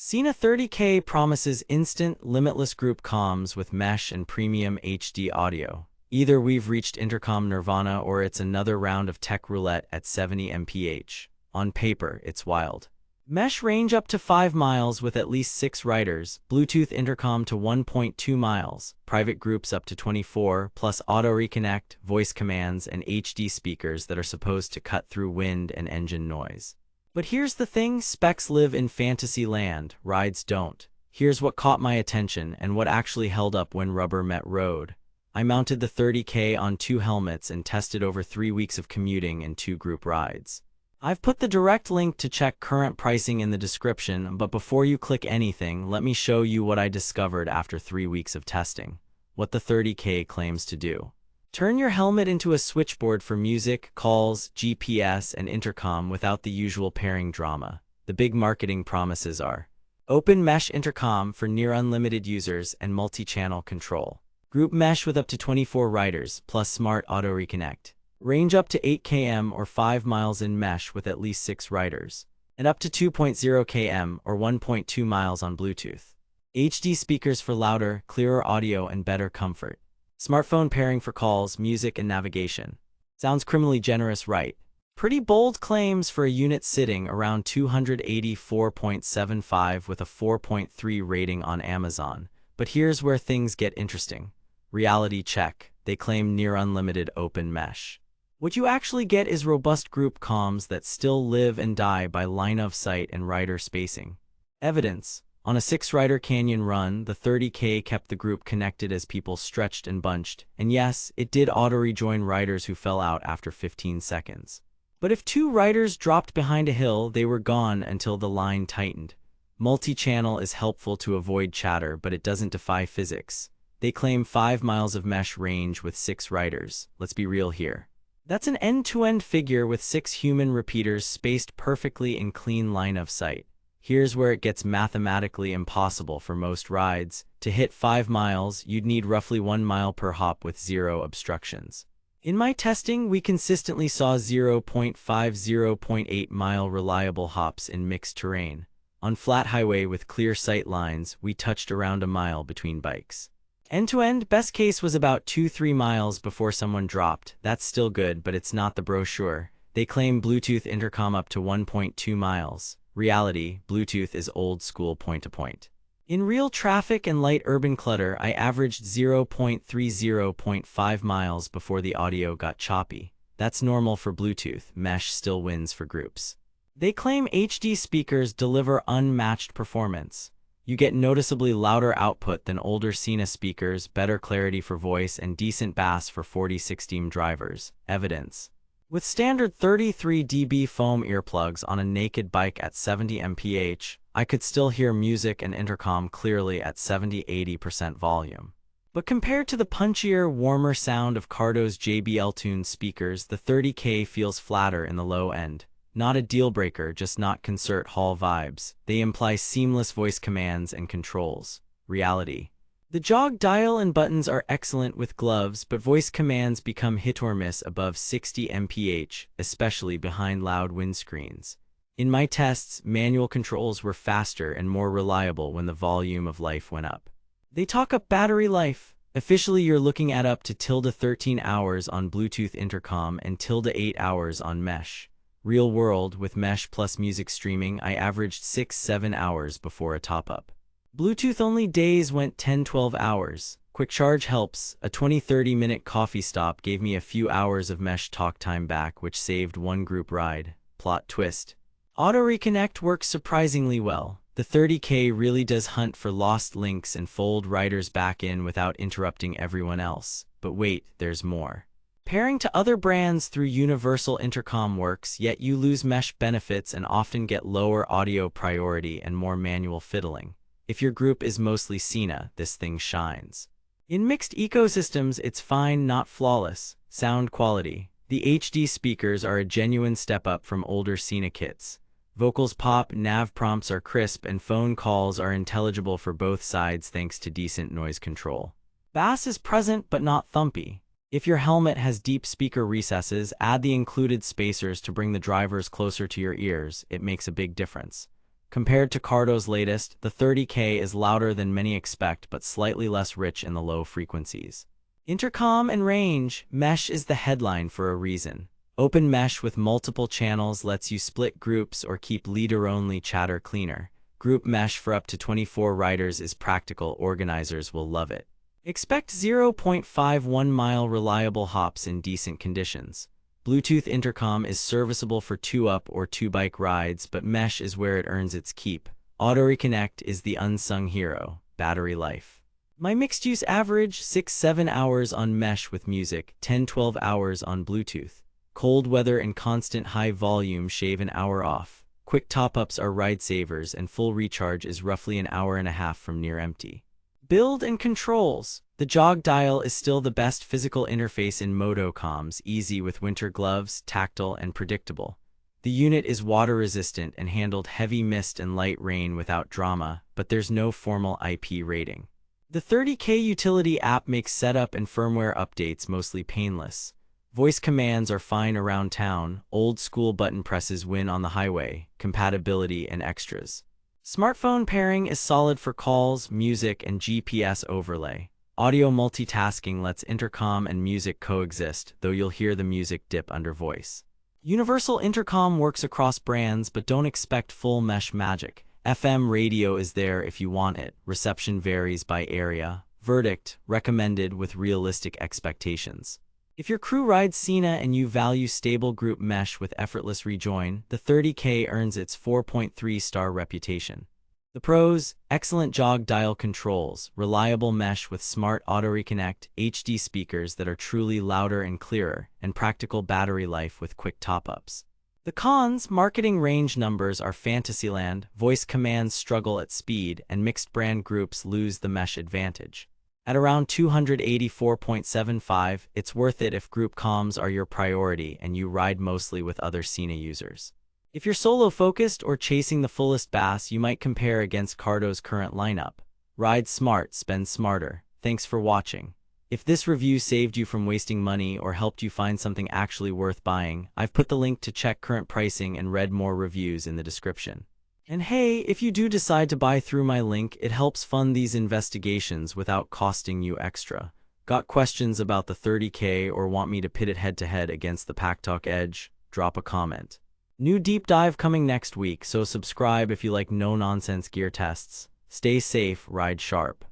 Sena 30K promises instant, limitless group comms with mesh and premium HD audio. Either we've reached intercom nirvana or it's another round of tech roulette at 70 mph. On paper, it's wild. Mesh range up to 5 miles with at least 6 riders, Bluetooth intercom to 1.2 miles, private groups up to 24, plus auto reconnect, voice commands, and HD speakers that are supposed to cut through wind and engine noise. But here's the thing, specs live in fantasy land, rides don't. Here's what caught my attention and what actually held up when rubber met road. I mounted the 30K on 2 helmets and tested over 3 weeks of commuting and 2 group rides. I've put the direct link to check current pricing in the description, but before you click anything, let me show you what I discovered after 3 weeks of testing. What the 30K claims to do. Turn your helmet into a switchboard for music, calls, GPS, and intercom without the usual pairing drama. The big marketing promises are open mesh intercom for near unlimited users and multi-channel control. Group mesh with up to 24 riders, plus smart auto reconnect. Range up to 8 km or 5 miles in mesh with at least 6 riders. And up to 2.0 km or 1.2 miles on Bluetooth. HD speakers for louder, clearer audio and better comfort. Smartphone pairing for calls, music, and navigation. Sounds criminally generous, right? Pretty bold claims for a unit sitting around 284.75 with a 4.3 rating on Amazon. But here's where things get interesting. Reality check. They claim near unlimited open mesh. What you actually get is robust group comms that still live and die by line of sight and rider spacing. Evidence. On a 6-rider canyon run, the 30K kept the group connected as people stretched and bunched, and yes, it did auto-rejoin riders who fell out after 15 seconds. But if 2 riders dropped behind a hill, they were gone until the line tightened. Multi-channel is helpful to avoid chatter, but it doesn't defy physics. They claim 5 miles of mesh range with 6 riders. Let's be real here. That's an end-to-end figure with 6 human repeaters spaced perfectly in clean line of sight. Here's where it gets mathematically impossible for most rides. To hit 5 miles, you'd need roughly 1 mile per hop with 0 obstructions. In my testing, we consistently saw 0.5–0.8 mile reliable hops in mixed terrain. On flat highway with clear sight lines, we touched around a mile between bikes. End-to-end, best case was about 2–3 miles before someone dropped. That's still good, but it's not the brochure. They claim Bluetooth intercom up to 1.2 miles. Reality, Bluetooth is old school point-to-point. In real traffic and light urban clutter, I averaged 0.30–0.5 miles before the audio got choppy. That's normal for Bluetooth. Mesh still wins for groups. They claim HD speakers deliver unmatched performance. You get noticeably louder output than older Sena speakers, better clarity for voice, and decent bass for 40/60 drivers. Evidence. With standard 33 dB foam earplugs on a naked bike at 70 mph, I could still hear music and intercom clearly at 70–80% volume. But compared to the punchier, warmer sound of Cardo's JBL-tuned speakers, the 30K feels flatter in the low end. Not a deal-breaker, just not concert hall vibes. They imply seamless voice commands and controls. Reality. The jog dial and buttons are excellent with gloves, but voice commands become hit or miss above 60 mph, especially behind loud windscreens. In my tests, manual controls were faster and more reliable when the volume of life went up. They talk up battery life. Officially, you're looking at up to ~13 hours on Bluetooth intercom and ~8 hours on mesh. Real world, with mesh plus music streaming, I averaged 6–7 hours before a top-up. Bluetooth-only days went 10–12 hours. Quick charge helps. A 20–30 minute coffee stop gave me a few hours of mesh talk time back, which saved 1 group ride. Plot twist. Auto reconnect works surprisingly well. The 30K really does hunt for lost links and fold riders back in without interrupting everyone else. But wait, there's more. Pairing to other brands through universal intercom works, yet you lose mesh benefits and often get lower audio priority and more manual fiddling. If your group is mostly Sena, this thing shines. In mixed ecosystems, it's fine, not flawless. Sound quality. The HD speakers are a genuine step up from older Sena kits. Vocals pop, nav prompts are crisp, and phone calls are intelligible for both sides thanks to decent noise control. Bass is present but not thumpy. If your helmet has deep speaker recesses, add the included spacers to bring the drivers closer to your ears. It makes a big difference. Compared to Cardo's latest, the 30K is louder than many expect but slightly less rich in the low frequencies. Intercom and range. Mesh is the headline for a reason. Open Mesh with multiple channels lets you split groups or keep leader-only chatter cleaner. Group Mesh for up to 24 riders is practical. Organizers will love it. Expect 0.51-mile reliable hops in decent conditions. Bluetooth intercom is serviceable for 2-up or 2-bike rides, but Mesh is where it earns its keep. Auto Reconnect is the unsung hero. Battery life. My mixed use average 6-7 hours on Mesh with music, 10-12 hours on Bluetooth. Cold weather and constant high volume shave an hour off. Quick top-ups are ride savers, and full recharge is roughly an hour and a half from near empty. Build and controls. The jog dial is still the best physical interface in moto comms, easy with winter gloves, tactile and predictable. The unit is water-resistant and handled heavy mist and light rain without drama, but there's no formal IP rating. The 30K utility app makes setup and firmware updates mostly painless. Voice commands are fine around town, old-school button presses win on the highway, compatibility and extras. Smartphone pairing is solid for calls, music, and GPS overlay. Audio multitasking lets intercom and music coexist, though you'll hear the music dip under voice. Universal intercom works across brands, but don't expect full Mesh magic. FM radio is there if you want it. Reception varies by area. Verdict: recommended with realistic expectations. If your crew rides Sena and you value stable group Mesh with effortless rejoin, the 30K earns its 4.3-star reputation. The pros: excellent jog dial controls, reliable Mesh with smart auto reconnect, HD speakers that are truly louder and clearer, and practical battery life with quick top-ups. The cons: marketing range numbers are fantasyland, voice commands struggle at speed, and mixed brand groups lose the Mesh advantage. At around 284.75, it's worth it if group comms are your priority and you ride mostly with other Sena users. If you're solo-focused or chasing the fullest bass, you might compare against Cardo's current lineup. Ride smart, spend smarter. Thanks for watching. If this review saved you from wasting money or helped you find something actually worth buying, I've put the link to check current pricing and read more reviews in the description. And hey, if you do decide to buy through my link, it helps fund these investigations without costing you extra. Got questions about the 30K or want me to pit it head-to-head against the PackTalk Edge? Drop a comment. New deep dive coming next week, so subscribe if you like no-nonsense gear tests. Stay safe, ride sharp.